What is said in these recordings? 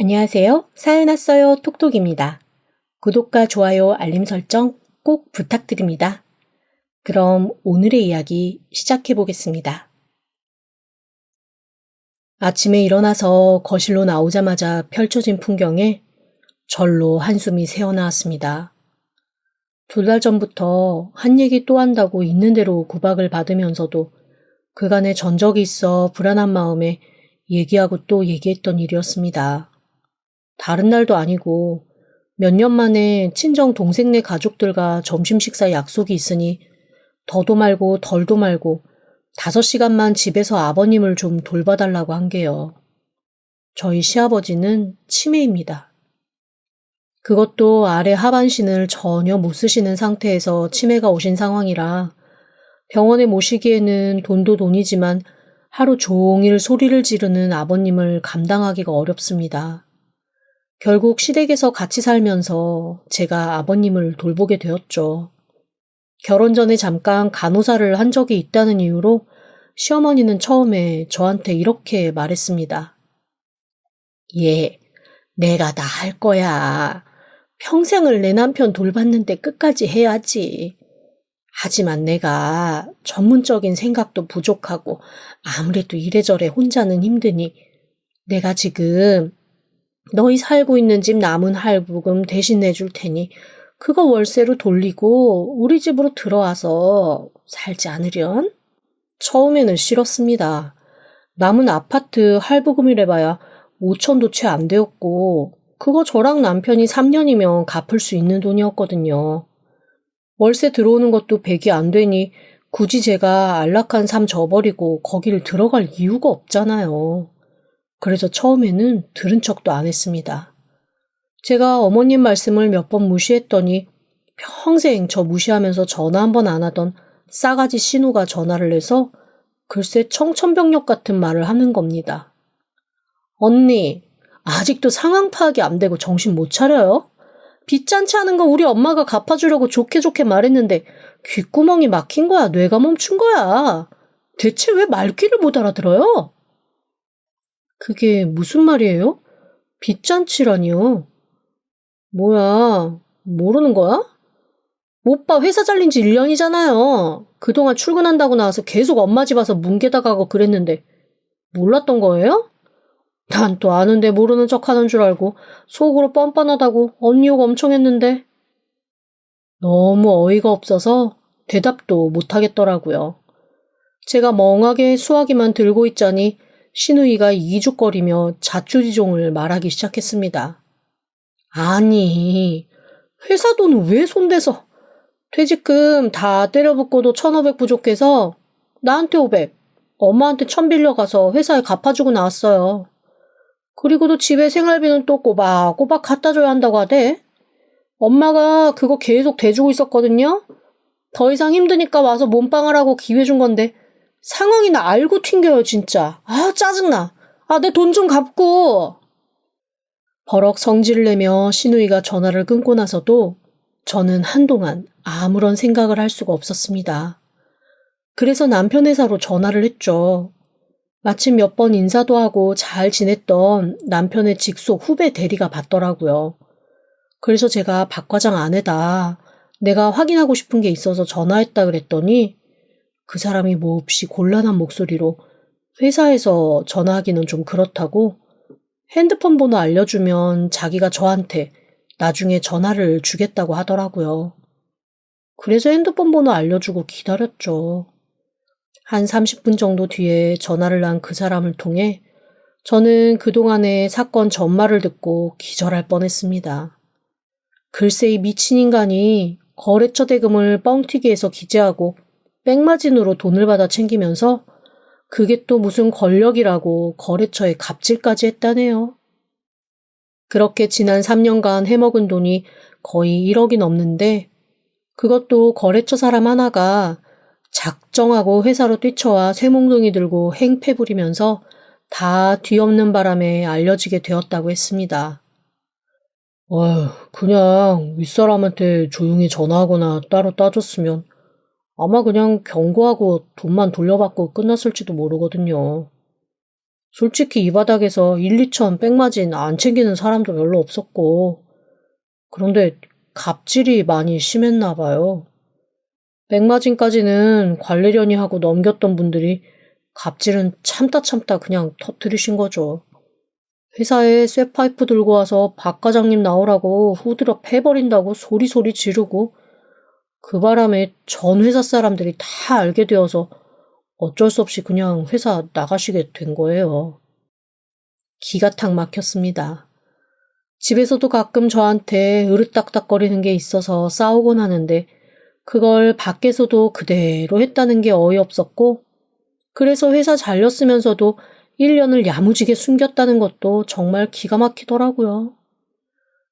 안녕하세요. 사연 왔어요. 톡톡입니다. 구독과 좋아요, 알림 설정 꼭 부탁드립니다. 그럼 오늘의 이야기 시작해 보겠습니다. 아침에 일어나서 거실로 나오자마자 펼쳐진 풍경에 절로 한숨이 새어나왔습니다. 2달 전부터 한 얘기 또 한다고 있는 대로 구박을 받으면서도 그간의 전적이 있어 불안한 마음에 얘기하고 또 얘기했던 일이었습니다. 다른 날도 아니고 몇 년 만에 친정 동생네 가족들과 점심 식사 약속이 있으니 더도 말고 덜도 말고 5시간만 집에서 아버님을 좀 돌봐달라고 한 게요. 저희 시아버지는 치매입니다. 그것도 아래 하반신을 전혀 못 쓰시는 상태에서 치매가 오신 상황이라 병원에 모시기에는 돈도 돈이지만 하루 종일 소리를 지르는 아버님을 감당하기가 어렵습니다. 결국 시댁에서 같이 살면서 제가 아버님을 돌보게 되었죠. 결혼 전에 잠깐 간호사를 한 적이 있다는 이유로 시어머니는 처음에 저한테 이렇게 말했습니다. 얘, 내가 다 할 거야. 평생을 내 남편 돌봤는데 끝까지 해야지. 하지만 내가 전문적인 생각도 부족하고 아무래도 이래저래 혼자는 힘드니 내가 지금 너희 살고 있는 집 남은 할부금 대신 내줄 테니 그거 월세로 돌리고 우리 집으로 들어와서 살지 않으련? 처음에는 싫었습니다. 남은 아파트 할부금이래봐야 5천도 채 안 되었고 그거 저랑 남편이 3년이면 갚을 수 있는 돈이었거든요. 월세 들어오는 것도 100이 안 되니 굳이 제가 안락한 삶 저버리고 거기를 들어갈 이유가 없잖아요. 그래서 처음에는 들은 척도 안 했습니다. 제가 어머님 말씀을 몇 번 무시했더니 평생 저 무시하면서 전화 한 번 안 하던 싸가지 신우가 전화를 해서 글쎄 청천벽력 같은 말을 하는 겁니다. 언니, 아직도 상황 파악이 안 되고 정신 못 차려요? 빚잔치 하는 거 우리 엄마가 갚아주려고 좋게 좋게 말했는데 귓구멍이 막힌 거야, 뇌가 멈춘 거야. 대체 왜 말귀를 못 알아들어요? 그게 무슨 말이에요? 빚잔치라니요? 뭐야, 모르는 거야? 오빠 회사 잘린 지 1년이잖아요. 그동안 출근한다고 나와서 계속 엄마 집 와서 뭉개다 가고 그랬는데 몰랐던 거예요? 난 또 아는데 모르는 척 하는 줄 알고 속으로 뻔뻔하다고 언니 욕 엄청 했는데 너무 어이가 없어서 대답도 못 하겠더라고요. 제가 멍하게 수화기만 들고 있자니 신우이가 이죽거리며 자초지종을 말하기 시작했습니다. 아니, 회사 돈은 왜 손대서 퇴직금 다 때려붓고도 1,500 부족해서 나한테 500, 엄마한테 1,000 빌려가서 회사에 갚아주고 나왔어요. 그리고도 집에 생활비는 또 꼬박꼬박 갖다 줘야 한다고 하대. 엄마가 그거 계속 대주고 있었거든요. 더 이상 힘드니까 와서 몸빵하라고 기회 준 건데 상황이나 알고 튕겨요 진짜. 아 짜증나. 아 내 돈 좀 갚고. 버럭 성질을 내며 신우이가 전화를 끊고 나서도 저는 한동안 아무런 생각을 할 수가 없었습니다. 그래서 남편 회사로 전화를 했죠. 마침 몇 번 인사도 하고 잘 지냈던 남편의 직속 후배 대리가 받더라고요. 그래서 제가 박 과장 아내다. 내가 확인하고 싶은 게 있어서 전화했다 그랬더니 그 사람이 몹시 곤란한 목소리로 회사에서 전화하기는 좀 그렇다고 핸드폰 번호 알려주면 자기가 저한테 나중에 전화를 주겠다고 하더라고요. 그래서 핸드폰 번호 알려주고 기다렸죠. 한 30분 정도 뒤에 전화를 한 그 사람을 통해 저는 그동안의 사건 전말을 듣고 기절할 뻔했습니다. 글쎄 이 미친 인간이 거래처 대금을 뻥튀기 해서 기재하고 백마진으로 돈을 받아 챙기면서 그게 또 무슨 권력이라고 거래처에 갑질까지 했다네요. 그렇게 지난 3년간 해먹은 돈이 거의 1억이 넘는데 그것도 거래처 사람 하나가 작정하고 회사로 뛰쳐와 쇠몽둥이 들고 행패 부리면서 다 뒤엎는 바람에 알려지게 되었다고 했습니다. 그냥 윗사람한테 조용히 전화하거나 따로 따졌으면 아마 그냥 경고하고 돈만 돌려받고 끝났을지도 모르거든요. 솔직히 이 바닥에서 1, 2천 백마진 안 챙기는 사람도 별로 없었고, 그런데 갑질이 많이 심했나 봐요. 백마진까지는 관리련이 하고 넘겼던 분들이 갑질은 참다 그냥 터뜨리신 거죠. 회사에 쇠파이프 들고 와서 박 과장님 나오라고 후드려 패버린다고 소리소리 지르고 그 바람에 전 회사 사람들이 다 알게 되어서 어쩔 수 없이 그냥 회사 나가시게 된 거예요. 기가 탁 막혔습니다. 집에서도 가끔 저한테 으르딱딱거리는 게 있어서 싸우곤 하는데 그걸 밖에서도 그대로 했다는 게 어이없었고 그래서 회사 잘렸으면서도 1년을 야무지게 숨겼다는 것도 정말 기가 막히더라고요.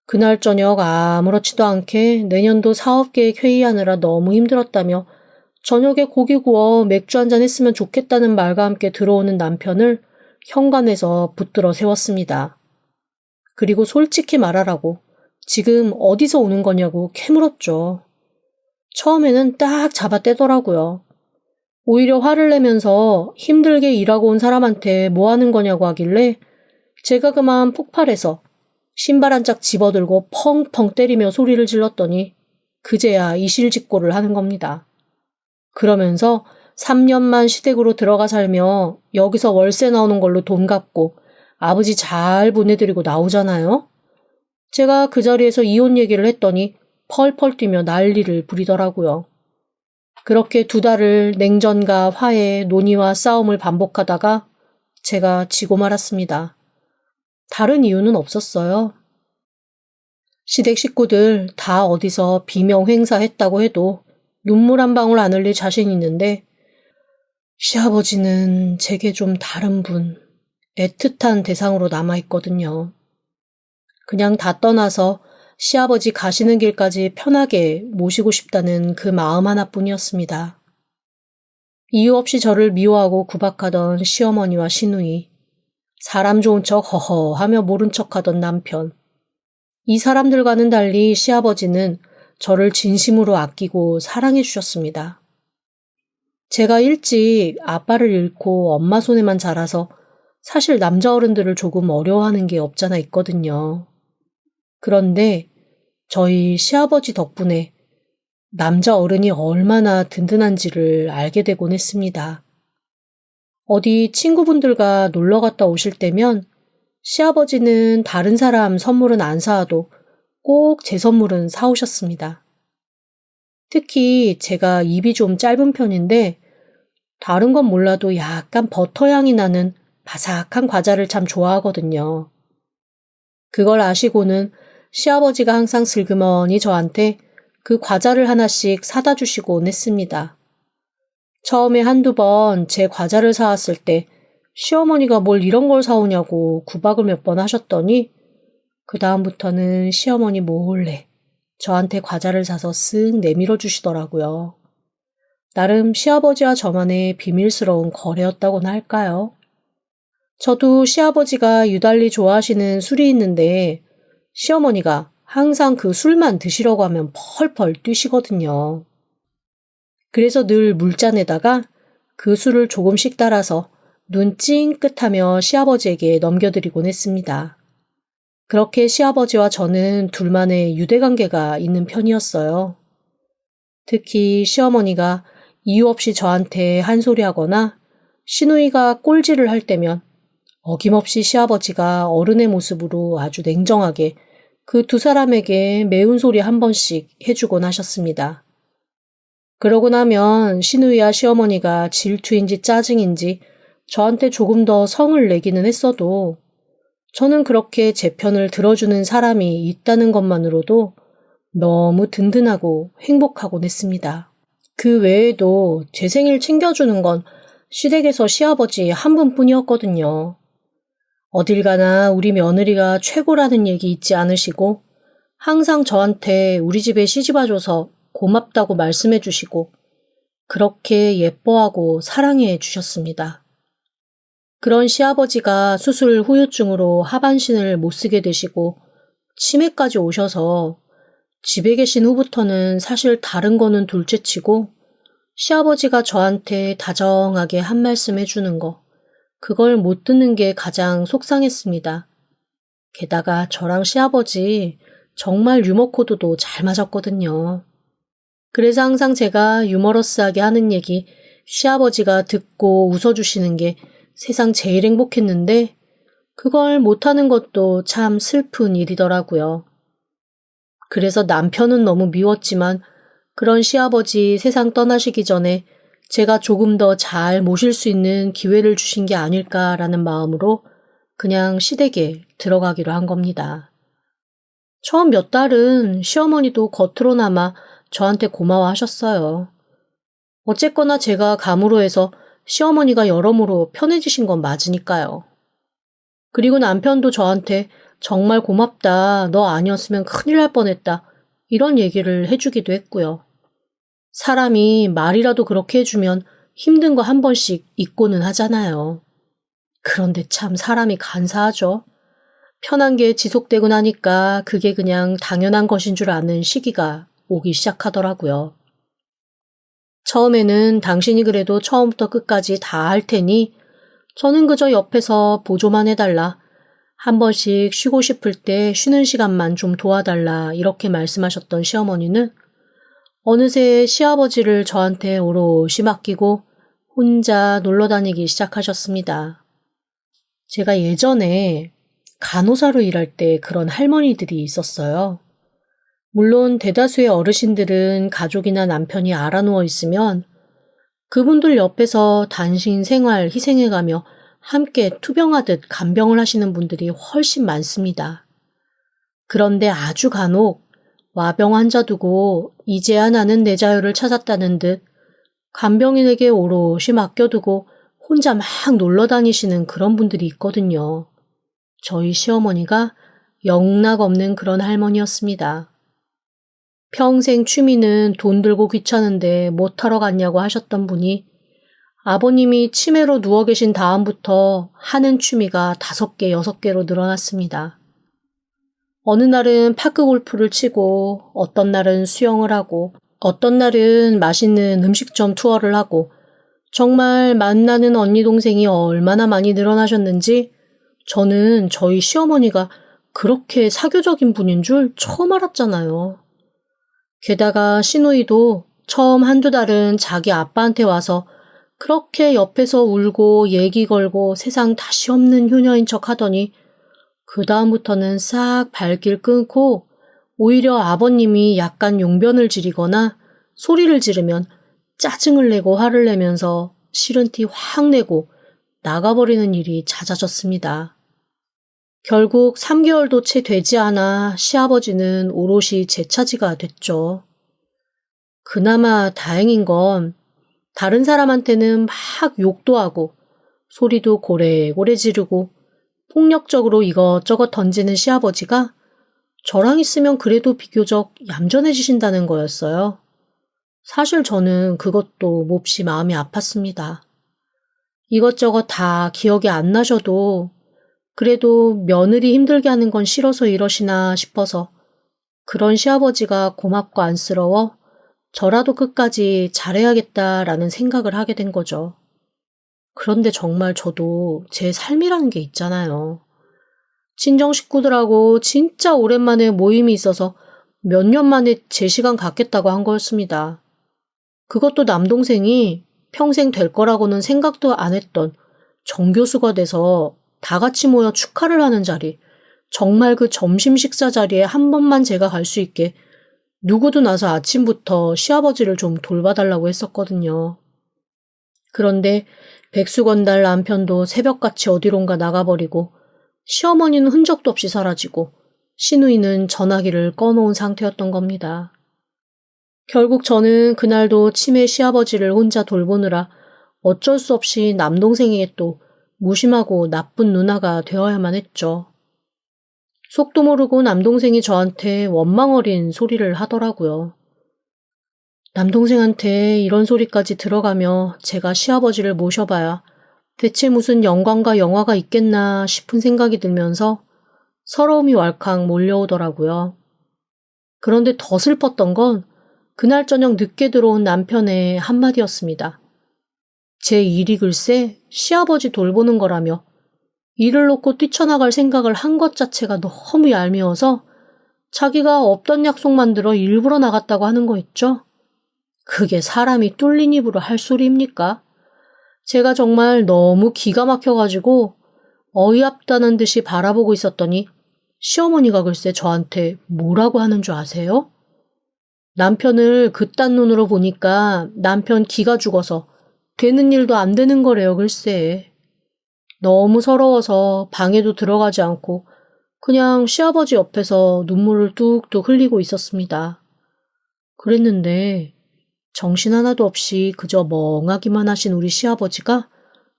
그날 저녁 아무렇지도 않게 내년도 사업계획 회의하느라 너무 힘들었다며 저녁에 고기 구워 맥주 한잔 했으면 좋겠다는 말과 함께 들어오는 남편을 현관에서 붙들어 세웠습니다. 그리고 솔직히 말하라고 지금 어디서 오는 거냐고 캐물었죠. 처음에는 딱 잡아떼더라고요. 오히려 화를 내면서 힘들게 일하고 온 사람한테 뭐 하는 거냐고 하길래 제가 그만 폭발해서 신발 한 짝 집어들고 펑펑 때리며 소리를 질렀더니 그제야 이실직고를 하는 겁니다. 그러면서 3년만 시댁으로 들어가 살며 여기서 월세 나오는 걸로 돈 갚고 아버지 잘 보내드리고 나오잖아요. 제가 그 자리에서 이혼 얘기를 했더니 펄펄 뛰며 난리를 부리더라고요. 그렇게 2달을 냉전과 화해, 논의와 싸움을 반복하다가 제가 지고 말았습니다. 다른 이유는 없었어요. 시댁 식구들 다 어디서 비명 행사했다고 해도 눈물 한 방울 안 흘릴 자신 있는데 시아버지는 제게 좀 다른 분, 애틋한 대상으로 남아있거든요. 그냥 다 떠나서 시아버지 가시는 길까지 편하게 모시고 싶다는 그 마음 하나뿐이었습니다. 이유 없이 저를 미워하고 구박하던 시어머니와 시누이, 사람 좋은 척 허허하며 모른 척하던 남편. 이 사람들과는 달리 시아버지는 저를 진심으로 아끼고 사랑해 주셨습니다. 제가 일찍 아빠를 잃고 엄마 손에만 자라서 사실 남자 어른들을 조금 어려워하는 게 없잖아 있거든요. 그런데 저희 시아버지 덕분에 남자 어른이 얼마나 든든한지를 알게 되곤 했습니다. 어디 친구분들과 놀러 갔다 오실 때면 시아버지는 다른 사람 선물은 안 사와도 꼭 제 선물은 사오셨습니다. 특히 제가 입이 좀 짧은 편인데 다른 건 몰라도 약간 버터 향이 나는 바삭한 과자를 참 좋아하거든요. 그걸 아시고는 시아버지가 항상 슬그머니 저한테 그 과자를 하나씩 사다 주시곤 했습니다. 처음에 한두 번 제 과자를 사왔을 때 시어머니가 뭘 이런 걸 사오냐고 구박을 몇 번 하셨더니 그 다음부터는 시어머니 몰래 저한테 과자를 사서 쓱 내밀어 주시더라고요. 나름 시아버지와 저만의 비밀스러운 거래였다고나 할까요? 저도 시아버지가 유달리 좋아하시는 술이 있는데 시어머니가 항상 그 술만 드시려고 하면 펄펄 뛰시거든요. 그래서 늘 물잔에다가 그 술을 조금씩 따라서 눈 찡긋하며 시아버지에게 넘겨드리곤 했습니다. 그렇게 시아버지와 저는 둘만의 유대관계가 있는 편이었어요. 특히 시어머니가 이유 없이 저한테 한 소리 하거나 시누이가 꼴질을 할 때면 어김없이 시아버지가 어른의 모습으로 아주 냉정하게 그 2사람에게 매운 소리 한 번씩 해주곤 하셨습니다. 그러고 나면 시누이와 시어머니가 질투인지 짜증인지 저한테 조금 더 성을 내기는 했어도 저는 그렇게 제 편을 들어주는 사람이 있다는 것만으로도 너무 든든하고 행복하곤 했습니다. 그 외에도 제 생일 챙겨주는 건 시댁에서 시아버지 한 분뿐이었거든요. 어딜 가나 우리 며느리가 최고라는 얘기 잊지 않으시고 항상 저한테 우리 집에 시집와줘서 고맙다고 말씀해 주시고 그렇게 예뻐하고 사랑해 주셨습니다. 그런 시아버지가 수술 후유증으로 하반신을 못 쓰게 되시고 치매까지 오셔서 집에 계신 후부터는 사실 다른 거는 둘째치고 시아버지가 저한테 다정하게 한 말씀 해주는 거 그걸 못 듣는 게 가장 속상했습니다. 게다가 저랑 시아버지 정말 유머 코드도 잘 맞았거든요. 그래서 항상 제가 유머러스하게 하는 얘기 시아버지가 듣고 웃어주시는 게 세상 제일 행복했는데 그걸 못하는 것도 참 슬픈 일이더라고요. 그래서 남편은 너무 미웠지만 그런 시아버지 세상 떠나시기 전에 제가 조금 더 잘 모실 수 있는 기회를 주신 게 아닐까라는 마음으로 그냥 시댁에 들어가기로 한 겁니다. 처음 몇 달은 시어머니도 겉으로나마 저한테 고마워하셨어요. 어쨌거나 제가 감으로 해서 시어머니가 여러모로 편해지신 건 맞으니까요. 그리고 남편도 저한테 정말 고맙다. 너 아니었으면 큰일 날 뻔했다. 이런 얘기를 해주기도 했고요. 사람이 말이라도 그렇게 해주면 힘든 거 한 번씩 잊고는 하잖아요. 그런데 참 사람이 간사하죠. 편한 게 지속되고 나니까 그게 그냥 당연한 것인 줄 아는 시기가 오기 시작하더라고요. 처음에는 당신이 그래도 처음부터 끝까지 다 할 테니 저는 그저 옆에서 보조만 해달라. 한 번씩 쉬고 싶을 때 쉬는 시간만 좀 도와달라 이렇게 말씀하셨던 시어머니는 어느새 시아버지를 저한테 오롯이 맡기고 혼자 놀러 다니기 시작하셨습니다. 제가 예전에 간호사로 일할 때 그런 할머니들이 있었어요. 물론 대다수의 어르신들은 가족이나 남편이 알아누워 있으면 그분들 옆에서 단신 생활 희생해가며 함께 투병하듯 간병을 하시는 분들이 훨씬 많습니다. 그런데 아주 간혹 와병 환자 두고 이제야 나는 내 자유를 찾았다는 듯 간병인에게 오롯이 맡겨두고 혼자 막 놀러 다니시는 그런 분들이 있거든요. 저희 시어머니가 영락 없는 그런 할머니였습니다. 평생 취미는 돈 들고 귀찮은데 못하러 갔냐고 하셨던 분이 아버님이 치매로 누워 계신 다음부터 하는 취미가 5개, 6개로 늘어났습니다. 어느 날은 파크 골프를 치고 어떤 날은 수영을 하고 어떤 날은 맛있는 음식점 투어를 하고 정말 만나는 언니 동생이 얼마나 많이 늘어나셨는지 저는 저희 시어머니가 그렇게 사교적인 분인 줄 처음 알았잖아요. 게다가 시누이도 처음 한두 달은 자기 아빠한테 와서 그렇게 옆에서 울고 얘기 걸고 세상 다시 없는 효녀인 척 하더니 그 다음부터는 싹 발길 끊고 오히려 아버님이 약간 용변을 지리거나 소리를 지르면 짜증을 내고 화를 내면서 싫은 티 확 내고 나가버리는 일이 잦아졌습니다. 결국 3개월도 채 되지 않아 시아버지는 오롯이 제 차지가 됐죠. 그나마 다행인 건 다른 사람한테는 막 욕도 하고 소리도 고래고래 지르고 폭력적으로 이것저것 던지는 시아버지가 저랑 있으면 그래도 비교적 얌전해지신다는 거였어요. 사실 저는 그것도 몹시 마음이 아팠습니다. 이것저것 다 기억이 안 나셔도 그래도 며느리 힘들게 하는 건 싫어서 이러시나 싶어서 그런 시아버지가 고맙고 안쓰러워 저라도 끝까지 잘해야겠다라는 생각을 하게 된 거죠. 그런데 정말 저도 제 삶이라는 게 있잖아요. 친정 식구들하고 진짜 오랜만에 모임이 있어서 몇 년 만에 제 시간 갖겠다고 한 거였습니다. 그것도 남동생이 평생 될 거라고는 생각도 안 했던 정교수가 돼서 다 같이 모여 축하를 하는 자리, 정말 그 점심 식사 자리에 한 번만 제가 갈 수 있게 누구도 나서 아침부터 시아버지를 좀 돌봐달라고 했었거든요. 그런데 백수건달 남편도 새벽같이 어디론가 나가버리고 시어머니는 흔적도 없이 사라지고 시누이는 전화기를 꺼놓은 상태였던 겁니다. 결국 저는 그날도 치매 시아버지를 혼자 돌보느라 어쩔 수 없이 남동생에게 또 무심하고 나쁜 누나가 되어야만 했죠. 속도 모르고 남동생이 저한테 원망 어린 소리를 하더라고요. 남동생한테 이런 소리까지 들어가며 제가 시아버지를 모셔봐야 대체 무슨 영광과 영화가 있겠나 싶은 생각이 들면서 서러움이 왈칵 몰려오더라고요. 그런데 더 슬펐던 건 그날 저녁 늦게 들어온 남편의 한마디였습니다. 제 일이 글쎄 시아버지 돌보는 거라며 일을 놓고 뛰쳐나갈 생각을 한 것 자체가 너무 얄미워서 자기가 없던 약속만 들어 일부러 나갔다고 하는 거 있죠? 그게 사람이 뚫린 입으로 할 소리입니까? 제가 정말 너무 기가 막혀가지고 어이없다는 듯이 바라보고 있었더니 시어머니가 글쎄 저한테 뭐라고 하는 줄 아세요? 남편을 그딴 눈으로 보니까 남편 기가 죽어서 되는 일도 안 되는 거래요, 글쎄. 너무 서러워서 방에도 들어가지 않고 그냥 시아버지 옆에서 눈물을 뚝뚝 흘리고 있었습니다. 그랬는데 정신 하나도 없이 그저 멍하기만 하신 우리 시아버지가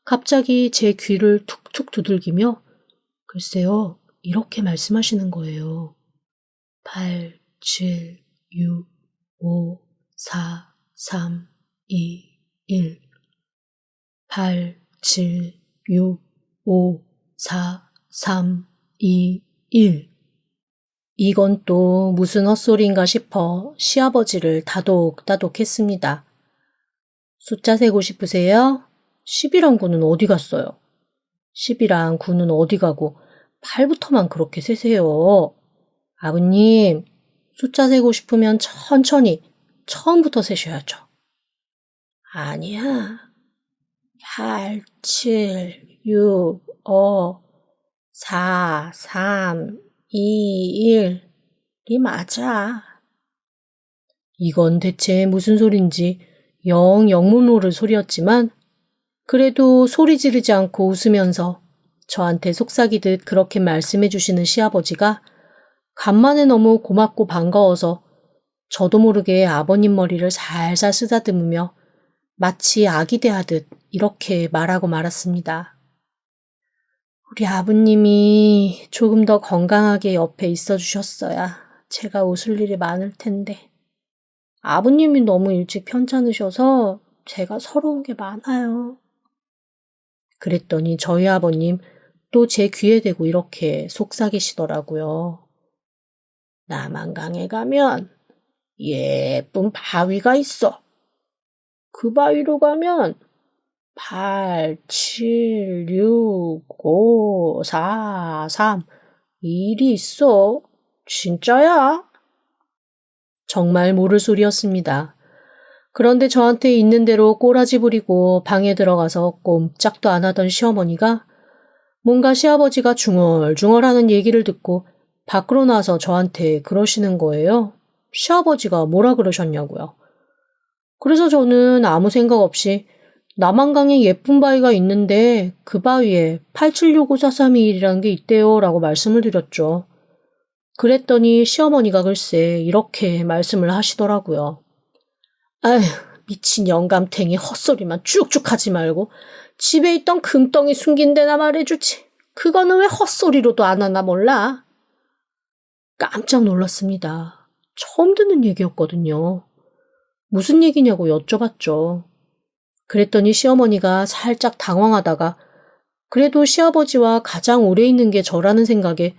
갑자기 제 귀를 툭툭 두들기며 글쎄요, 이렇게 말씀하시는 거예요. 8, 7, 6, 5, 4, 3, 2, 1 8, 7, 6, 5, 4, 3, 2, 1 이건 또 무슨 헛소리인가 싶어 시아버지를 다독다독했습니다. 숫자 세고 싶으세요? 10이랑 9는 어디 갔어요? 10이랑 9는 어디 가고 8부터만 그렇게 세세요. 아버님, 숫자 세고 싶으면 천천히 처음부터 세셔야죠. 아니야. 8, 7, 6, 5, 4, 3, 2, 1. 이 맞아. 이건 대체 무슨 소린지 영문 모를 소리였지만 그래도 소리 지르지 않고 웃으면서 저한테 속삭이듯 그렇게 말씀해 주시는 시아버지가 간만에 너무 고맙고 반가워서 저도 모르게 아버님 머리를 살살 쓰다듬으며 마치 아기 대하듯 이렇게 말하고 말았습니다. 우리 아버님이 조금 더 건강하게 옆에 있어 주셨어야 제가 웃을 일이 많을 텐데. 아버님이 너무 일찍 편찮으셔서 제가 서러운 게 많아요. 그랬더니 저희 아버님 또 제 귀에 대고 이렇게 속삭이시더라고요. 남한강에 가면 예쁜 바위가 있어. 그 바위로 가면 8, 7, 6, 5, 4, 3, 1이 있어. 진짜야. 정말 모를 소리였습니다. 그런데 저한테 있는 대로 꼬라지 부리고 방에 들어가서 꼼짝도 안 하던 시어머니가 뭔가 시아버지가 중얼중얼하는 얘기를 듣고 밖으로 나와서 저한테 그러시는 거예요. 시아버지가 뭐라 그러셨냐고요. 그래서 저는 아무 생각 없이 남한강에 예쁜 바위가 있는데 그 바위에 87654321이라는 게 있대요 라고 말씀을 드렸죠. 그랬더니 시어머니가 글쎄 이렇게 말씀을 하시더라고요. 아휴, 미친 영감탱이 헛소리만 쭉쭉 하지 말고 집에 있던 금덩이 숨긴 데나 말해주지. 그거는 왜 헛소리로도 안 하나 몰라? 깜짝 놀랐습니다. 처음 듣는 얘기였거든요. 무슨 얘기냐고 여쭤봤죠. 그랬더니 시어머니가 살짝 당황하다가 그래도 시아버지와 가장 오래 있는 게 저라는 생각에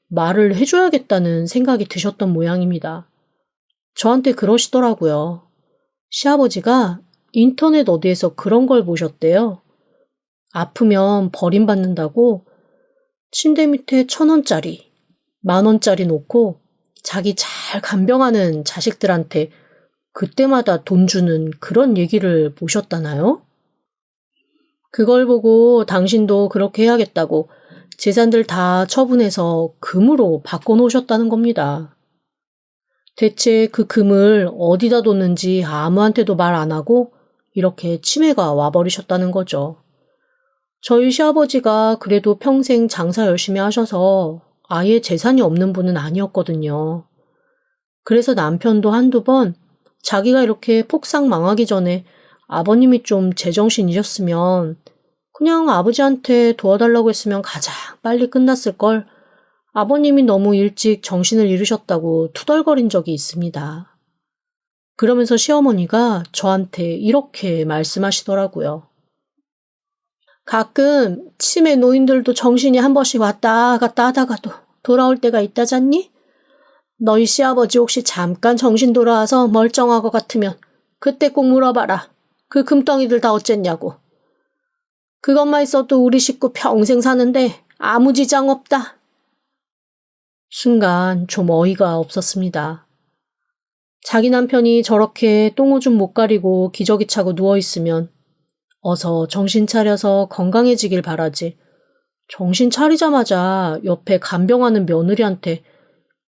말을 해줘야겠다는 생각이 드셨던 모양입니다. 저한테 그러시더라고요. 시아버지가 인터넷 어디에서 그런 걸 보셨대요. 아프면 버림받는다고 침대 밑에 1,000원짜리, 10,000원짜리 놓고 자기 잘 간병하는 자식들한테 그때마다 돈 주는 그런 얘기를 보셨다나요? 그걸 보고 당신도 그렇게 해야겠다고 재산들 다 처분해서 금으로 바꿔놓으셨다는 겁니다. 대체 그 금을 어디다 뒀는지 아무한테도 말 안 하고 이렇게 치매가 와버리셨다는 거죠. 저희 시아버지가 그래도 평생 장사 열심히 하셔서 아예 재산이 없는 분은 아니었거든요. 그래서 남편도 한두 번 자기가 이렇게 폭삭 망하기 전에 아버님이 좀 제정신이셨으면 그냥 아버지한테 도와달라고 했으면 가장 빨리 끝났을 걸 아버님이 너무 일찍 정신을 잃으셨다고 투덜거린 적이 있습니다. 그러면서 시어머니가 저한테 이렇게 말씀하시더라고요. 가끔 치매 노인들도 정신이 한 번씩 왔다 갔다 하다가도 돌아올 때가 있다잖니? 너희 시아버지 혹시 잠깐 정신 돌아와서 멀쩡한 것 같으면 그때 꼭 물어봐라. 그 금덩이들 다 어쨌냐고. 그것만 있어도 우리 식구 평생 사는데 아무 지장 없다. 순간 좀 어이가 없었습니다. 자기 남편이 저렇게 똥오줌 못 가리고 기저귀 차고 누워있으면 어서 정신 차려서 건강해지길 바라지. 정신 차리자마자 옆에 간병하는 며느리한테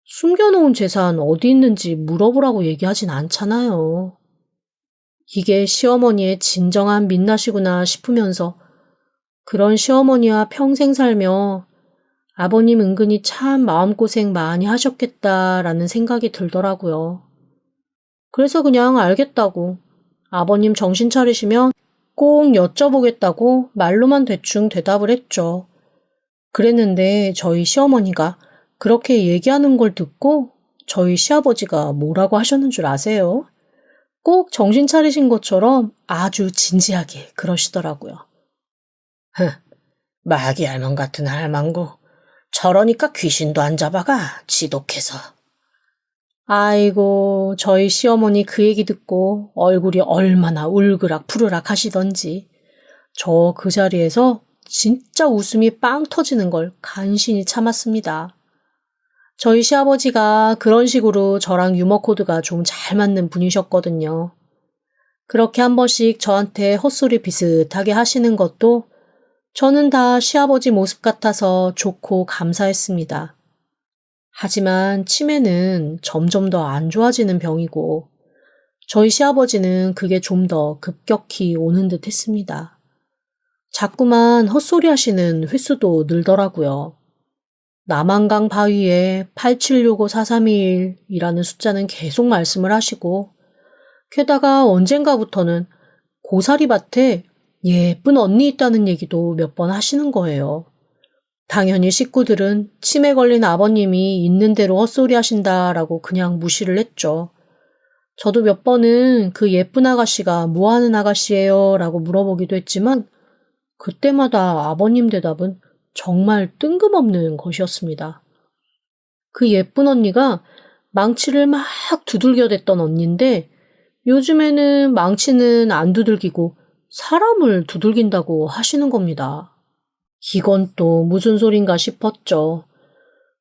숨겨놓은 재산 어디 있는지 물어보라고 얘기하진 않잖아요. 이게 시어머니의 진정한 민낯이구나 싶으면서 그런 시어머니와 평생 살며 아버님 은근히 참 마음고생 많이 하셨겠다라는 생각이 들더라고요. 그래서 그냥 알겠다고 아버님 정신 차리시면 꼭 여쭤보겠다고 말로만 대충 대답을 했죠. 그랬는데 저희 시어머니가 그렇게 얘기하는 걸 듣고 저희 시아버지가 뭐라고 하셨는 줄 아세요? 꼭 정신 차리신 것처럼 아주 진지하게 그러시더라고요. 마귀 할멈 같은 할망구. 저러니까 귀신도 안 잡아가, 지독해서. 아이고, 저희 시어머니 그 얘기 듣고 얼굴이 얼마나 울그락 푸르락 하시던지 저 그 자리에서 진짜 웃음이 빵 터지는 걸 간신히 참았습니다. 저희 시아버지가 그런 식으로 저랑 유머 코드가 좀 잘 맞는 분이셨거든요. 그렇게 한 번씩 저한테 헛소리 비슷하게 하시는 것도 저는 다 시아버지 모습 같아서 좋고 감사했습니다. 하지만 치매는 점점 더 안 좋아지는 병이고 저희 시아버지는 그게 좀 더 급격히 오는 듯 했습니다. 자꾸만 헛소리 하시는 횟수도 늘더라고요. 남한강 바위에 87654321이라는 숫자는 계속 말씀을 하시고 게다가 언젠가부터는 고사리밭에 예쁜 언니 있다는 얘기도 몇 번 하시는 거예요. 당연히 식구들은 치매 걸린 아버님이 있는 대로 헛소리 하신다라고 그냥 무시를 했죠. 저도 몇 번은 그 예쁜 아가씨가 뭐 하는 아가씨예요? 라고 물어보기도 했지만 그때마다 아버님 대답은 정말 뜬금없는 것이었습니다. 그 예쁜 언니가 망치를 막 두들겨댔던 언니인데 요즘에는 망치는 안 두들기고 사람을 두들긴다고 하시는 겁니다. 이건 또 무슨 소린가 싶었죠.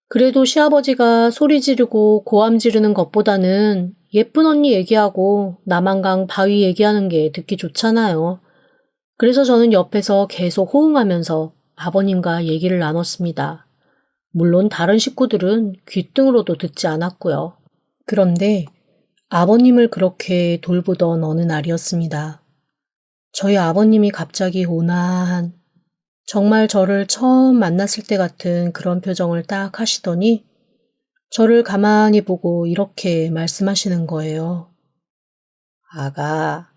그래도 시아버지가 소리 지르고 고함 지르는 것보다는 예쁜 언니 얘기하고 남한강 바위 얘기하는 게 듣기 좋잖아요. 그래서 저는 옆에서 계속 호응하면서 아버님과 얘기를 나눴습니다. 물론 다른 식구들은 귓등으로도 듣지 않았고요. 그런데 아버님을 그렇게 돌보던 어느 날이었습니다. 저희 아버님이 갑자기 온화한 정말 저를 처음 만났을 때 같은 그런 표정을 딱 하시더니 저를 가만히 보고 이렇게 말씀하시는 거예요. 아가,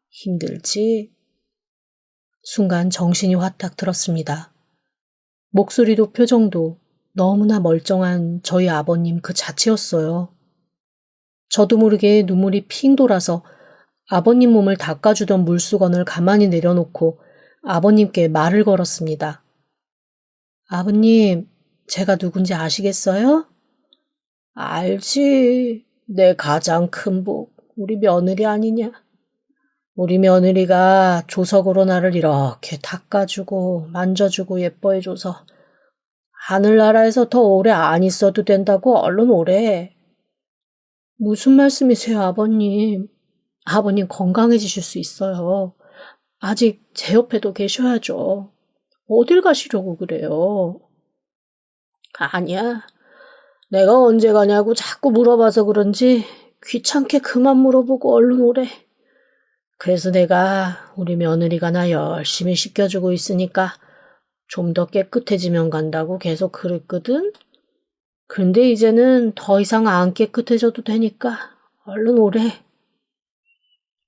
힘들지? 순간 정신이 화딱 들었습니다. 목소리도 표정도 너무나 멀쩡한 저희 아버님 그 자체였어요. 저도 모르게 눈물이 핑 돌아서 아버님 몸을 닦아주던 물수건을 가만히 내려놓고 아버님께 말을 걸었습니다. 아버님, 제가 누군지 아시겠어요? 알지. 내 가장 큰 복, 우리 며느리 아니냐. 우리 며느리가 조석으로 나를 이렇게 닦아주고 만져주고 예뻐해줘서 하늘나라에서 더 오래 안 있어도 된다고 얼른 오래. 무슨 말씀이세요, 아버님? 아버님 건강해지실 수 있어요. 아직 제 옆에도 계셔야죠. 어딜 가시려고 그래요? 아니야. 내가 언제 가냐고 자꾸 물어봐서 그런지 귀찮게 그만 물어보고 얼른 오래. 그래서 내가 우리 며느리가 나 열심히 씻겨주고 있으니까 좀 더 깨끗해지면 간다고 계속 그랬거든? 근데 이제는 더 이상 안 깨끗해져도 되니까 얼른 오래.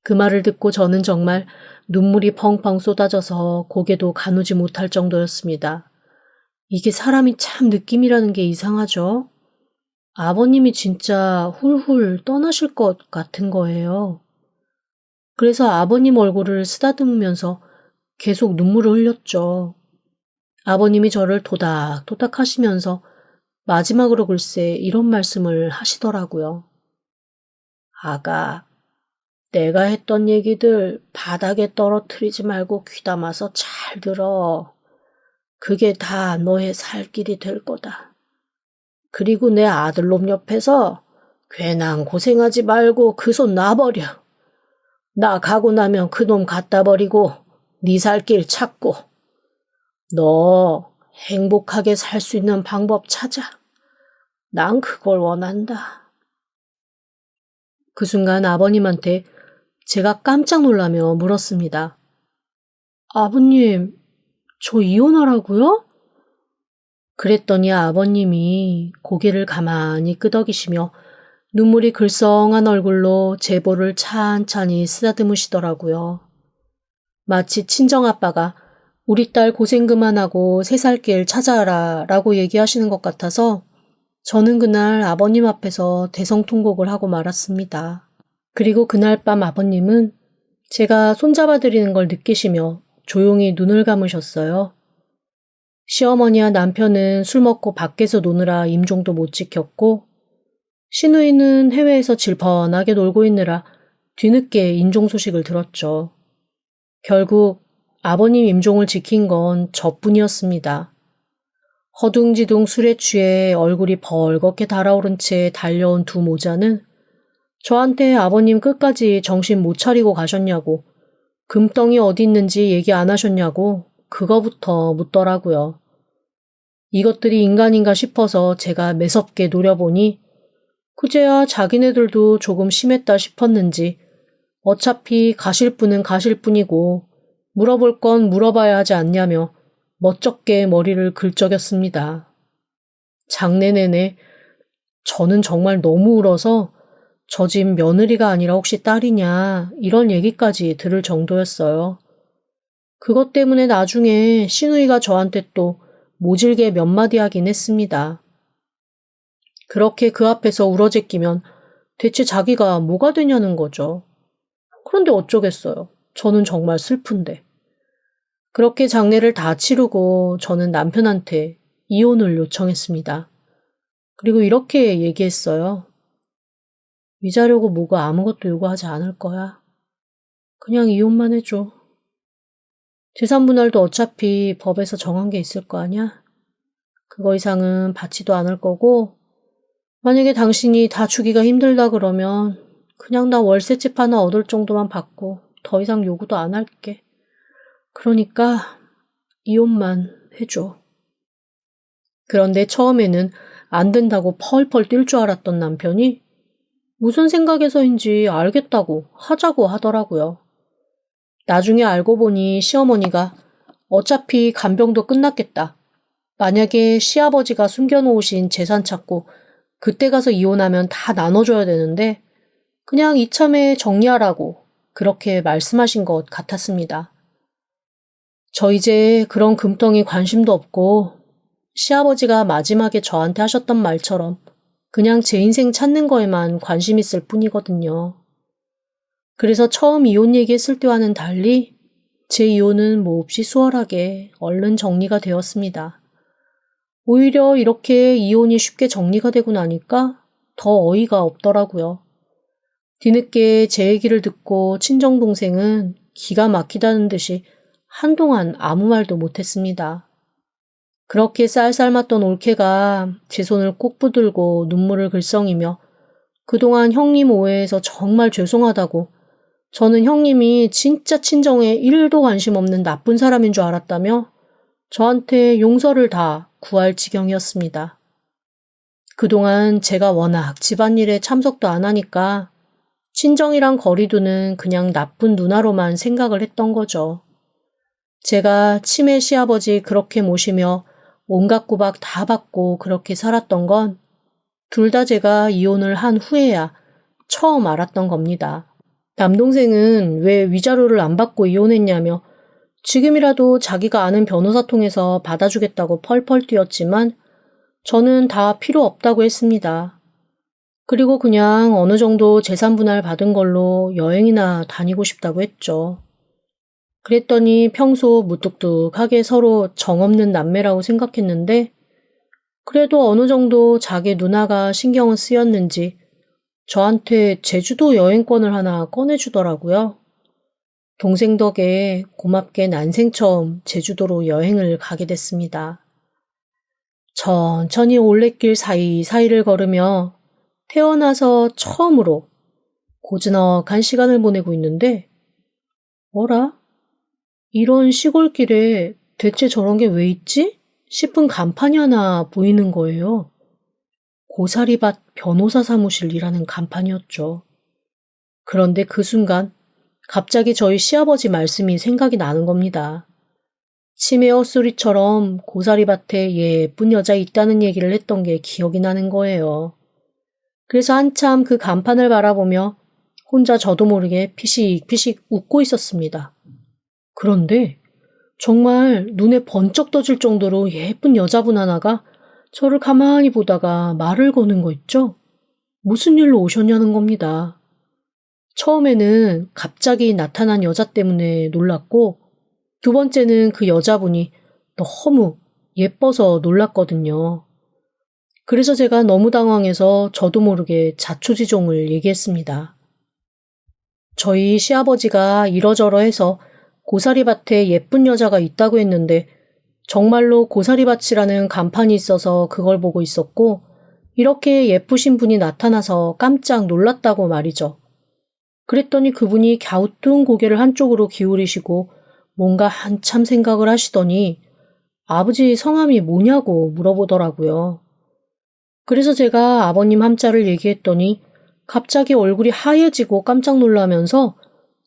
그 말을 듣고 저는 정말 눈물이 펑펑 쏟아져서 고개도 가누지 못할 정도였습니다. 이게 사람이 참 느낌이라는 게 이상하죠? 아버님이 진짜 훌훌 떠나실 것 같은 거예요. 그래서 아버님 얼굴을 쓰다듬으면서 계속 눈물을 흘렸죠. 아버님이 저를 토닥토닥 하시면서 마지막으로 글쎄 이런 말씀을 하시더라고요. 아가, 내가 했던 얘기들 바닥에 떨어뜨리지 말고 귀담아서 잘 들어. 그게 다 너의 살 길이 될 거다. 그리고 내 아들놈 옆에서 괜한 고생하지 말고 그 손 놔버려. 나 가고 나면 그놈 갖다 버리고 네 살 길 찾고 너 행복하게 살 수 있는 방법 찾아. 난 그걸 원한다. 그 순간 아버님한테 제가 깜짝 놀라며 물었습니다. 아버님, 저 이혼하라고요? 그랬더니 아버님이 고개를 가만히 끄덕이시며 눈물이 글썽한 얼굴로 제보를 찬찬히 쓰다듬으시더라고요. 마치 친정아빠가 우리 딸 고생 그만하고 새 살 길 찾아라 라고 얘기하시는 것 같아서 저는 그날 아버님 앞에서 대성통곡을 하고 말았습니다. 그리고 그날 밤 아버님은 제가 손잡아 드리는 걸 느끼시며 조용히 눈을 감으셨어요. 시어머니와 남편은 술 먹고 밖에서 노느라 임종도 못 지켰고 시누이는 해외에서 질펀하게 놀고 있느라 뒤늦게 임종 소식을 들었죠. 결국 아버님 임종을 지킨 건 저뿐이었습니다. 허둥지둥 술에 취해 얼굴이 벌겋게 달아오른 채 달려온 두 모자는 저한테 아버님 끝까지 정신 못 차리고 가셨냐고, 금덩이 어디 있는지 얘기 안 하셨냐고 그거부터 묻더라고요. 이것들이 인간인가 싶어서 제가 매섭게 노려보니 그제야 자기네들도 조금 심했다 싶었는지 어차피 가실 분은 가실 뿐이고 물어볼 건 물어봐야 하지 않냐며 멋쩍게 머리를 긁적였습니다. 장내 내내 저는 정말 너무 울어서 저 집 며느리가 아니라 혹시 딸이냐 이런 얘기까지 들을 정도였어요. 그것 때문에 나중에 시누이가 저한테 또 모질게 몇 마디 하긴 했습니다. 그렇게 그 앞에서 울어제끼면 대체 자기가 뭐가 되냐는 거죠. 그런데 어쩌겠어요. 저는 정말 슬픈데. 그렇게 장례를 다 치르고 저는 남편한테 이혼을 요청했습니다. 그리고 이렇게 얘기했어요. 위자료고 뭐고 아무것도 요구하지 않을 거야. 그냥 이혼만 해줘. 재산분할도 어차피 법에서 정한 게 있을 거 아니야? 그거 이상은 받지도 않을 거고 만약에 당신이 다 주기가 힘들다 그러면 그냥 나 월세집 하나 얻을 정도만 받고 더 이상 요구도 안 할게. 그러니까 이혼만 해줘. 그런데 처음에는 안 된다고 펄펄 뛸 줄 알았던 남편이 무슨 생각에서인지 알겠다고 하자고 하더라고요. 나중에 알고 보니 시어머니가 어차피 간병도 끝났겠다. 만약에 시아버지가 숨겨놓으신 재산 찾고 그때 가서 이혼하면 다 나눠줘야 되는데 그냥 이참에 정리하라고 그렇게 말씀하신 것 같았습니다. 저 이제 그런 금덩이 관심도 없고 시아버지가 마지막에 저한테 하셨던 말처럼 그냥 제 인생 찾는 거에만 관심 있을 뿐이거든요. 그래서 처음 이혼 얘기했을 때와는 달리 제 이혼은 몹시 수월하게 얼른 정리가 되었습니다. 오히려 이렇게 이혼이 쉽게 정리가 되고 나니까 더 어이가 없더라고요. 뒤늦게 제 얘기를 듣고 친정동생은 기가 막히다는 듯이 한동안 아무 말도 못했습니다. 그렇게 쌀쌀맞던 올케가 제 손을 꼭 붙들고 눈물을 글썽이며 그동안 형님 오해해서 정말 죄송하다고 저는 형님이 진짜 친정에 1도 관심 없는 나쁜 사람인 줄 알았다며 저한테 용서를 다 구할 지경이었습니다. 그동안 제가 워낙 집안일에 참석도 안 하니까 친정이랑 거리두는 그냥 나쁜 누나로만 생각을 했던 거죠. 제가 치매 시아버지 그렇게 모시며 온갖 구박 다 받고 그렇게 살았던 건 둘 다 제가 이혼을 한 후에야 처음 알았던 겁니다. 남동생은 왜 위자료를 안 받고 이혼했냐며 지금이라도 자기가 아는 변호사 통해서 받아주겠다고 펄펄 뛰었지만 저는 다 필요 없다고 했습니다. 그리고 그냥 어느 정도 재산 분할 받은 걸로 여행이나 다니고 싶다고 했죠. 그랬더니 평소 무뚝뚝하게 서로 정없는 남매라고 생각했는데 그래도 어느 정도 자기 누나가 신경은 쓰였는지 저한테 제주도 여행권을 하나 꺼내주더라고요. 동생 덕에 고맙게 난생 처음 제주도로 여행을 가게 됐습니다. 천천히 올레길 사이사이를 걸으며 태어나서 처음으로 고즈넉한 시간을 보내고 있는데, 뭐라? 이런 시골길에 대체 저런 게 왜 있지? 싶은 간판이 하나 보이는 거예요. 고사리밭 변호사 사무실이라는 간판이었죠. 그런데 그 순간 갑자기 저희 시아버지 말씀이 생각이 나는 겁니다. 치매 헛소리처럼 고사리밭에 예쁜 여자 있다는 얘기를 했던 게 기억이 나는 거예요. 그래서 한참 그 간판을 바라보며 혼자 저도 모르게 피식피식 웃고 있었습니다. 그런데 정말 눈에 번쩍 떠질 정도로 예쁜 여자분 하나가 저를 가만히 보다가 말을 거는 거 있죠? 무슨 일로 오셨냐는 겁니다. 처음에는 갑자기 나타난 여자 때문에 놀랐고, 두 번째는 그 여자분이 너무 예뻐서 놀랐거든요. 그래서 제가 너무 당황해서 저도 모르게 자초지종을 얘기했습니다. 저희 시아버지가 이러저러해서 고사리밭에 예쁜 여자가 있다고 했는데 정말로 고사리밭이라는 간판이 있어서 그걸 보고 있었고, 이렇게 예쁘신 분이 나타나서 깜짝 놀랐다고 말이죠. 그랬더니 그분이 갸우뚱 고개를 한쪽으로 기울이시고 뭔가 한참 생각을 하시더니 아버지 성함이 뭐냐고 물어보더라고요. 그래서 제가 아버님 함자를 얘기했더니 갑자기 얼굴이 하얘지고 깜짝 놀라면서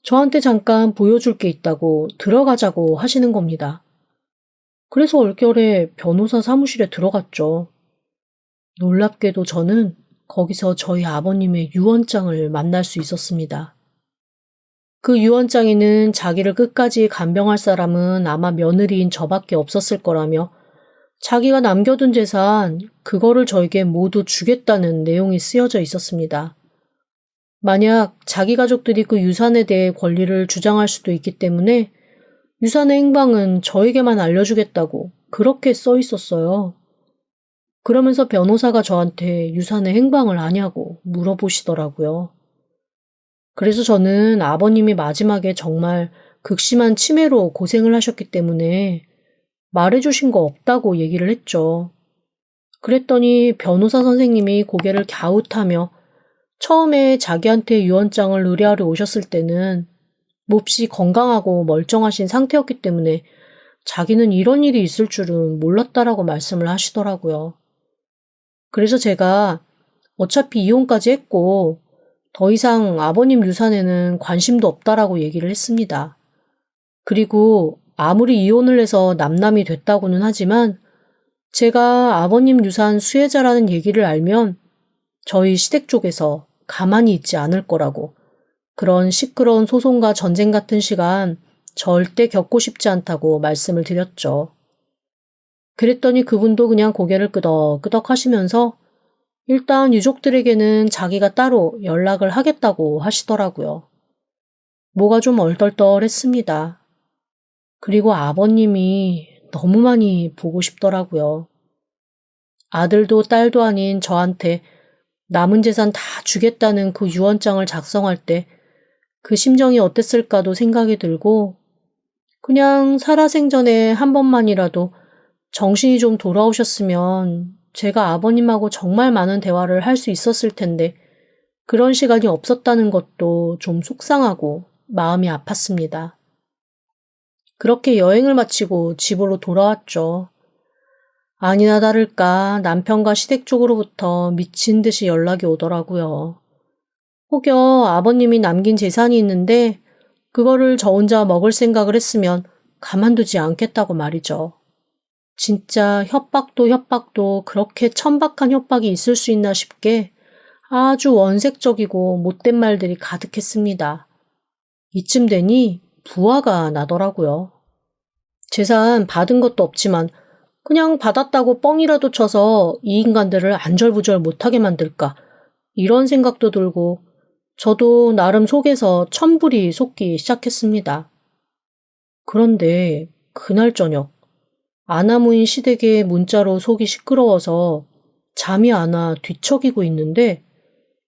저한테 잠깐 보여줄 게 있다고 들어가자고 하시는 겁니다. 그래서 얼결에 변호사 사무실에 들어갔죠. 놀랍게도 저는 거기서 저희 아버님의 유언장을 만날 수 있었습니다. 그 유언장에는 자기를 끝까지 간병할 사람은 아마 며느리인 저밖에 없었을 거라며 자기가 남겨둔 재산, 그거를 저에게 모두 주겠다는 내용이 쓰여져 있었습니다. 만약 자기 가족들이 그 유산에 대해 권리를 주장할 수도 있기 때문에 유산의 행방은 저에게만 알려주겠다고 그렇게 써 있었어요. 그러면서 변호사가 저한테 유산의 행방을 아냐고 물어보시더라고요. 그래서 저는 아버님이 마지막에 정말 극심한 치매로 고생을 하셨기 때문에 말해주신 거 없다고 얘기를 했죠. 그랬더니 변호사 선생님이 고개를 갸웃하며 처음에 자기한테 유언장을 의뢰하러 오셨을 때는 몹시 건강하고 멀쩡하신 상태였기 때문에 자기는 이런 일이 있을 줄은 몰랐다라고 말씀을 하시더라고요. 그래서 제가 어차피 이혼까지 했고 더 이상 아버님 유산에는 관심도 없다라고 얘기를 했습니다. 그리고 아무리 이혼을 해서 남남이 됐다고는 하지만 제가 아버님 유산 수혜자라는 얘기를 알면 저희 시댁 쪽에서 가만히 있지 않을 거라고, 그런 시끄러운 소송과 전쟁 같은 시간 절대 겪고 싶지 않다고 말씀을 드렸죠. 그랬더니 그분도 그냥 고개를 끄덕끄덕 하시면서 일단 유족들에게는 자기가 따로 연락을 하겠다고 하시더라고요. 뭐가 좀 얼떨떨했습니다. 그리고 아버님이 너무 많이 보고 싶더라고요. 아들도 딸도 아닌 저한테 남은 재산 다 주겠다는 그 유언장을 작성할 때 그 심정이 어땠을까도 생각이 들고, 그냥 살아생전에 한 번만이라도 정신이 좀 돌아오셨으면 제가 아버님하고 정말 많은 대화를 할 수 있었을 텐데 그런 시간이 없었다는 것도 좀 속상하고 마음이 아팠습니다. 그렇게 여행을 마치고 집으로 돌아왔죠. 아니나 다를까 남편과 시댁 쪽으로부터 미친 듯이 연락이 오더라고요. 혹여 아버님이 남긴 재산이 있는데 그거를 저 혼자 먹을 생각을 했으면 가만두지 않겠다고 말이죠. 진짜 협박도 그렇게 천박한 협박이 있을 수 있나 싶게 아주 원색적이고 못된 말들이 가득했습니다. 이쯤 되니 부화가 나더라고요. 재산 받은 것도 없지만 그냥 받았다고 뻥이라도 쳐서 이 인간들을 안절부절 못하게 만들까, 이런 생각도 들고 저도 나름 속에서 천불이 솟기 시작했습니다. 그런데 그날 저녁 아나무인 시댁의 문자로 속이 시끄러워서 잠이 안 와 뒤척이고 있는데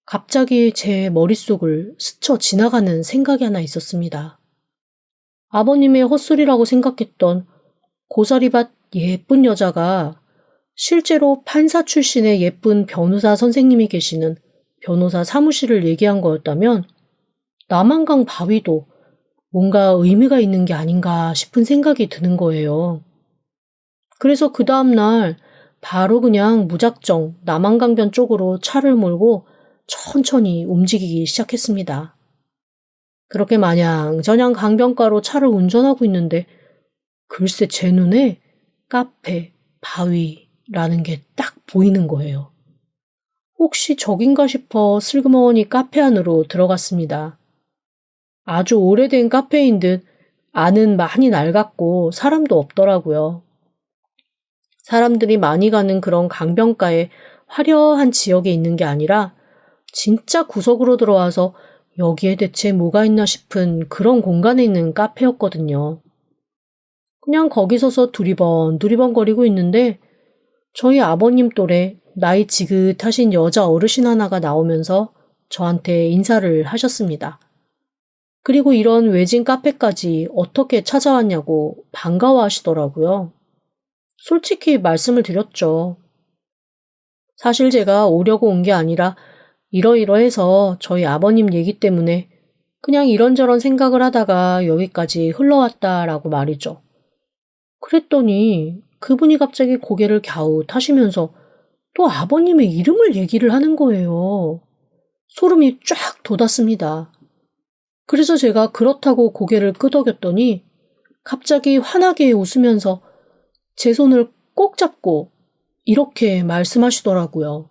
갑자기 제 머릿속을 스쳐 지나가는 생각이 하나 있었습니다. 아버님의 헛소리라고 생각했던 고사리밭 예쁜 여자가 실제로 판사 출신의 예쁜 변호사 선생님이 계시는 변호사 사무실을 얘기한 거였다면 남한강 바위도 뭔가 의미가 있는 게 아닌가 싶은 생각이 드는 거예요. 그래서 그 다음날 바로 그냥 무작정 남한강변 쪽으로 차를 몰고 천천히 움직이기 시작했습니다. 그렇게 마냥저냥 강변가로 차를 운전하고 있는데 글쎄 제 눈에 카페, 바위라는 게 딱 보이는 거예요. 혹시 저긴가 싶어 슬그머니 카페 안으로 들어갔습니다. 아주 오래된 카페인 듯 안은 많이 낡았고 사람도 없더라고요. 사람들이 많이 가는 그런 강변가에 화려한 지역에 있는 게 아니라 진짜 구석으로 들어와서 여기에 대체 뭐가 있나 싶은 그런 공간에 있는 카페였거든요. 그냥 거기 서서 두리번 거리고 있는데 저희 아버님 또래 나이 지긋하신 여자 어르신 하나가 나오면서 저한테 인사를 하셨습니다. 그리고 이런 외진 카페까지 어떻게 찾아왔냐고 반가워하시더라고요. 솔직히 말씀을 드렸죠. 사실 제가 오려고 온 게 아니라 이러이러해서 저희 아버님 얘기 때문에 그냥 이런저런 생각을 하다가 여기까지 흘러왔다라고 말이죠. 그랬더니 그분이 갑자기 고개를 갸웃하시면서 또 아버님의 이름을 얘기를 하는 거예요. 소름이 쫙 돋았습니다. 그래서 제가 그렇다고 고개를 끄덕였더니 갑자기 환하게 웃으면서 제 손을 꼭 잡고 이렇게 말씀하시더라고요.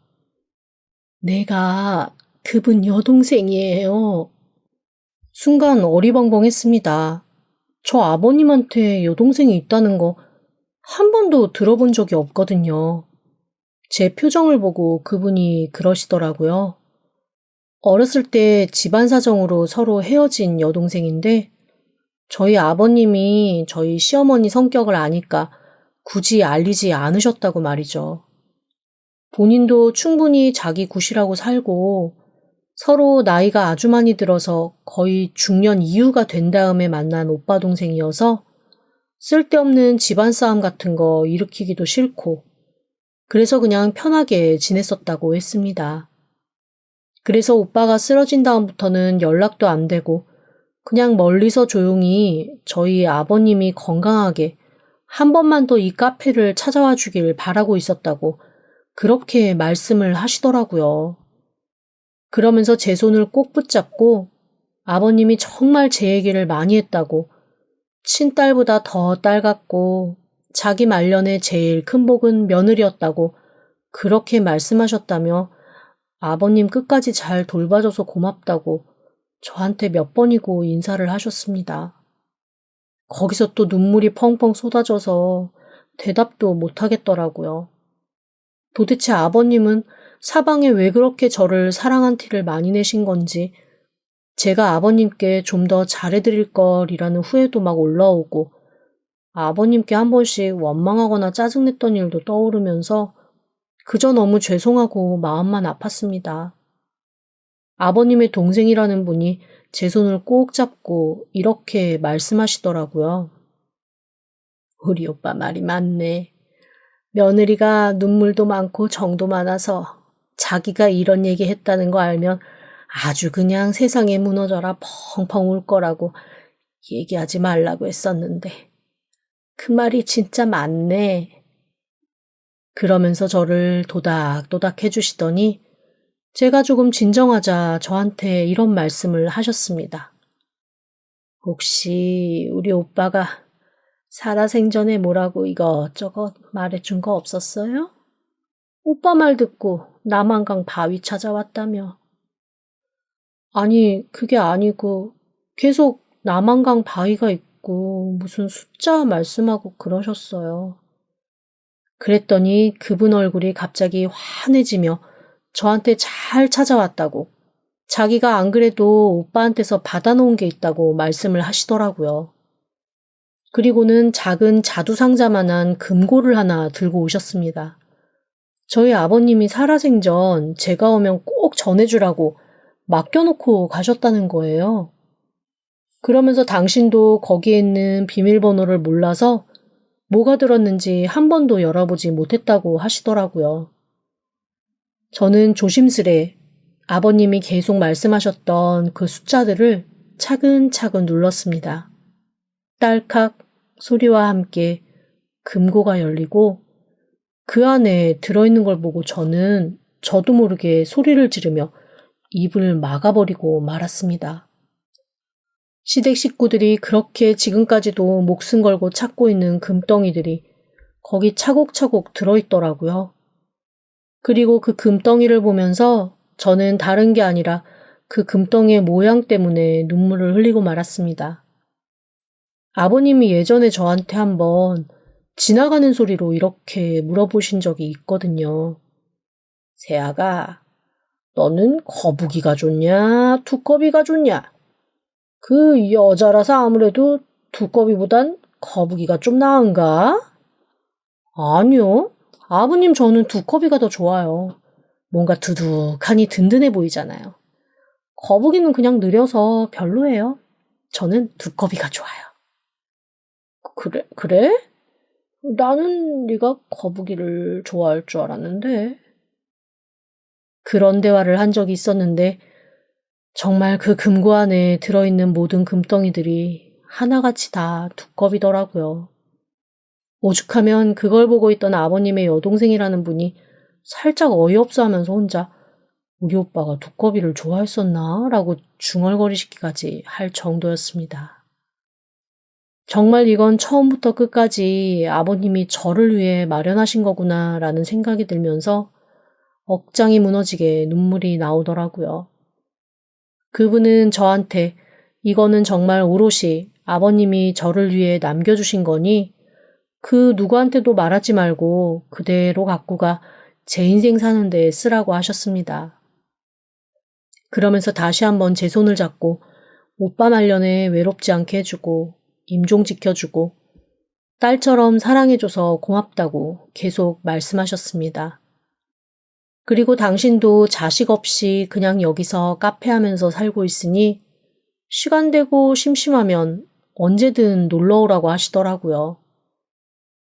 내가 그분 여동생이에요. 순간 어리벙벙했습니다. 저 아버님한테 여동생이 있다는 거 한 번도 들어본 적이 없거든요. 제 표정을 보고 그분이 그러시더라고요. 어렸을 때 집안 사정으로 서로 헤어진 여동생인데 저희 아버님이 저희 시어머니 성격을 아니까 굳이 알리지 않으셨다고 말이죠. 본인도 충분히 자기 굿이라고 살고 서로 나이가 아주 많이 들어서 거의 중년 이후가 된 다음에 만난 오빠 동생이어서 쓸데없는 집안 싸움 같은 거 일으키기도 싫고 그래서 그냥 편하게 지냈었다고 했습니다. 그래서 오빠가 쓰러진 다음부터는 연락도 안 되고 그냥 멀리서 조용히 저희 아버님이 건강하게 한 번만 더 이 카페를 찾아와 주길 바라고 있었다고 그렇게 말씀을 하시더라고요. 그러면서 제 손을 꼭 붙잡고 아버님이 정말 제 얘기를 많이 했다고 친딸보다 더 딸 같고 자기 말년에 제일 큰 복은 며느리였다고 그렇게 말씀하셨다며 아버님 끝까지 잘 돌봐줘서 고맙다고 저한테 몇 번이고 인사를 하셨습니다. 거기서 또 눈물이 펑펑 쏟아져서 대답도 못하겠더라고요. 도대체 아버님은 사방에 왜 그렇게 저를 사랑한 티를 많이 내신 건지 제가 아버님께 좀 더 잘해드릴 걸이라는 후회도 막 올라오고 아버님께 한 번씩 원망하거나 짜증냈던 일도 떠오르면서 그저 너무 죄송하고 마음만 아팠습니다. 아버님의 동생이라는 분이 제 손을 꼭 잡고 이렇게 말씀하시더라고요. 우리 오빠 말이 맞네. 며느리가 눈물도 많고 정도 많아서 자기가 이런 얘기 했다는 거 알면 아주 그냥 세상에 무너져라 펑펑 울 거라고 얘기하지 말라고 했었는데 그 말이 진짜 맞네. 그러면서 저를 도닥도닥 해주시더니 제가 조금 진정하자 저한테 이런 말씀을 하셨습니다. 혹시 우리 오빠가 살아생전에 뭐라고 이것저것 말해준 거 없었어요? 오빠 말 듣고 남한강 바위 찾아왔다며. 아니, 그게 아니고 계속 남한강 바위가 있고 무슨 숫자 말씀하고 그러셨어요. 그랬더니 그분 얼굴이 갑자기 환해지며 저한테 잘 찾아왔다고 자기가 안 그래도 오빠한테서 받아놓은 게 있다고 말씀을 하시더라고요. 그리고는 작은 자두상자만한 금고를 하나 들고 오셨습니다. 저희 아버님이 살아생전 제가 오면 꼭 전해주라고 맡겨놓고 가셨다는 거예요. 그러면서 당신도 거기에 있는 비밀번호를 몰라서 뭐가 들었는지 한 번도 열어보지 못했다고 하시더라고요. 저는 조심스레 아버님이 계속 말씀하셨던 그 숫자들을 차근차근 눌렀습니다. 딸칵 소리와 함께 금고가 열리고 그 안에 들어있는 걸 보고 저는 저도 모르게 소리를 지르며 입을 막아버리고 말았습니다. 시댁 식구들이 그렇게 지금까지도 목숨 걸고 찾고 있는 금덩이들이 거기 차곡차곡 들어있더라고요. 그리고 그 금덩이를 보면서 저는 다른 게 아니라 그 금덩이의 모양 때문에 눈물을 흘리고 말았습니다. 아버님이 예전에 저한테 한번 지나가는 소리로 이렇게 물어보신 적이 있거든요. 세아가, 너는 거북이가 좋냐, 두꺼비가 좋냐? 그 여자라서 아무래도 두꺼비보단 거북이가 좀 나은가? 아니요. 아버님 저는 두꺼비가 더 좋아요. 뭔가 두둑하니 든든해 보이잖아요. 거북이는 그냥 느려서 별로예요. 저는 두꺼비가 좋아요. 그래? 나는 네가 거북이를 좋아할 줄 알았는데. 그런 대화를 한 적이 있었는데 정말 그 금고 안에 들어있는 모든 금덩이들이 하나같이 다 두꺼비더라고요. 오죽하면 그걸 보고 있던 아버님의 여동생이라는 분이 살짝 어이없어 하면서 혼자 우리 오빠가 두꺼비를 좋아했었나? 라고 중얼거리시기까지 할 정도였습니다. 정말 이건 처음부터 끝까지 아버님이 저를 위해 마련하신 거구나 라는 생각이 들면서 억장이 무너지게 눈물이 나오더라고요. 그분은 저한테 이거는 정말 오롯이 아버님이 저를 위해 남겨주신 거니 그 누구한테도 말하지 말고 그대로 갖고 가 제 인생 사는 데 쓰라고 하셨습니다. 그러면서 다시 한번 제 손을 잡고 오빠 말년에 외롭지 않게 해주고 임종 지켜주고 딸처럼 사랑해줘서 고맙다고 계속 말씀하셨습니다. 그리고 당신도 자식 없이 그냥 여기서 카페 하면서 살고 있으니 시간 되고 심심하면 언제든 놀러 오라고 하시더라고요.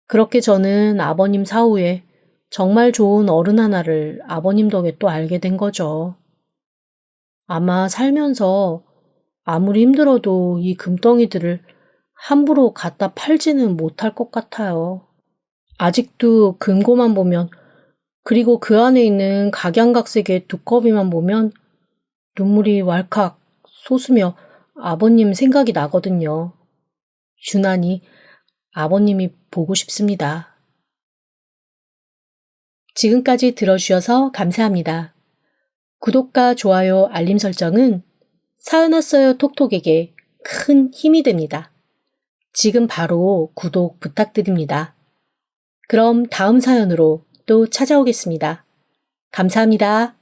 그렇게 저는 아버님 사후에 정말 좋은 어른 하나를 아버님 덕에 또 알게 된 거죠. 아마 살면서 아무리 힘들어도 이 금덩이들을 함부로 갖다 팔지는 못할 것 같아요. 아직도 금고만 보면 그리고 그 안에 있는 각양각색의 두꺼비만 보면 눈물이 왈칵 솟으며 아버님 생각이 나거든요. 유난히 아버님이 보고 싶습니다. 지금까지 들어주셔서 감사합니다. 구독과 좋아요, 알림 설정은 사연왔어요 톡톡에게 큰 힘이 됩니다. 지금 바로 구독 부탁드립니다. 그럼 다음 사연으로 또 찾아오겠습니다. 감사합니다.